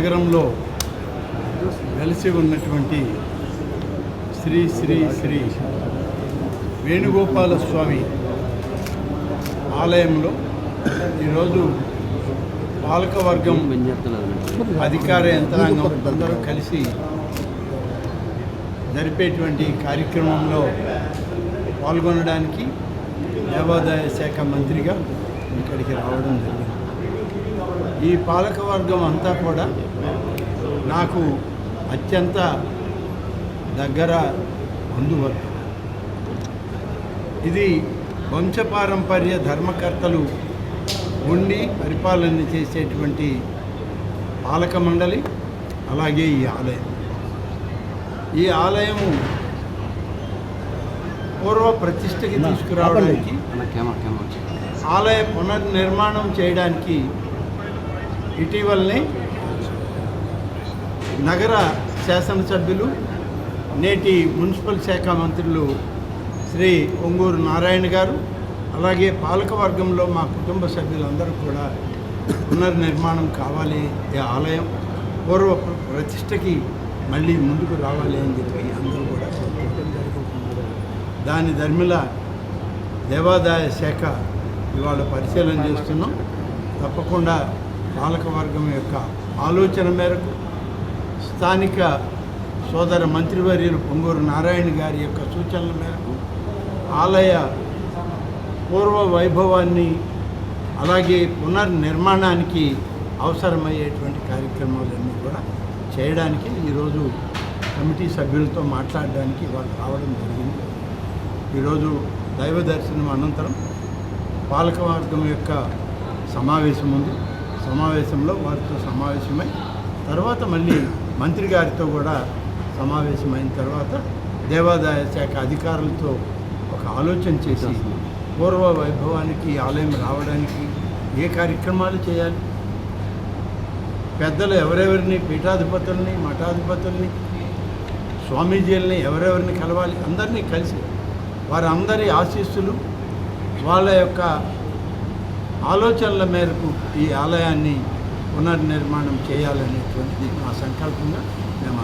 నగరంలో వెలిసి ఉన్నటువంటి శ్రీ శ్రీ శ్రీ వేణుగోపాల స్వామి ఆలయంలో ఈరోజు పాలకవర్గం అధికార యంత్రాంగం అందరూ కలిసి జరిపేటువంటి కార్యక్రమంలో పాల్గొనడానికి దేవాదాయ శాఖ మంత్రిగా ఇక్కడికి రావడం జరిగింది. ఈ పాలకవర్గం అంతా కూడా నాకు అత్యంత దగ్గర బంధువర్గం. ఇది వంశపారంపర్య ధర్మకర్తలు ఉండి పరిపాలన చేసేటువంటి పాలక మండలి. అలాగే ఈ ఆలయము పూర్వ ప్రతిష్టకి తీసుకురావడానికి, ఆలయ పునర్నిర్మాణం చేయడానికి ఇటీవలనే నగర శాసనసభ్యులు నేటి మున్సిపల్ శాఖ మంత్రులు శ్రీ ఒంగూరు నారాయణ గారు, అలాగే పాలకవర్గంలో మా కుటుంబ సభ్యులందరూ కూడా పునర్నిర్మాణం కావాలి, ఈ ఆలయం పూర్వ ప్రతిష్టకి మళ్ళీ ముందుకు రావాలి అని చెప్పి అందరూ కూడా కోరుకోవడం జరుగుతుంది. దాని ధర్మిల దేవాదాయ శాఖ ఇవాళ పరిశీలన చేస్తున్నాం. తప్పకుండా పాలకవర్గం యొక్క ఆలోచన మేరకు స్థానిక సోదర మంత్రివర్యులు పొంగూరు నారాయణ గారి యొక్క సూచనల మేరకు ఆలయ పూర్వ వైభవాన్ని అలాగే పునర్నిర్మాణానికి అవసరమయ్యేటువంటి కార్యక్రమాలన్నీ కూడా చేయడానికి ఈరోజు కమిటీ సభ్యులతో మాట్లాడడానికి వాళ్ళు రావడం జరిగింది. ఈరోజు దైవ దర్శనం అనంతరం పాలకవర్గం యొక్క సమావేశం ఉంది. సమావేశంలో వారితో సమావేశమై తర్వాత మళ్ళీ మంత్రి గారితో కూడా సమావేశమైన తర్వాత దేవాదాయ శాఖ అధికారులతో ఒక ఆలోచన చేసి పూర్వ వైభవానికి ఆలయం రావడానికి ఏ కార్యక్రమాలు చేయాలి, పెద్దలు ఎవరెవరిని, పీఠాధిపతుల్ని, మఠాధిపతుల్ని, స్వామీజీలని ఎవరెవరిని కలవాలి, అందరినీ కలిసి వారందరి ఆశీస్సులు, వాళ్ళ యొక్క ఆలోచనల మేరకు ఈ ఆలయాన్ని పునర్నిర్మాణం చేయాలనేటువంటిది మా సంకల్పంగా మేము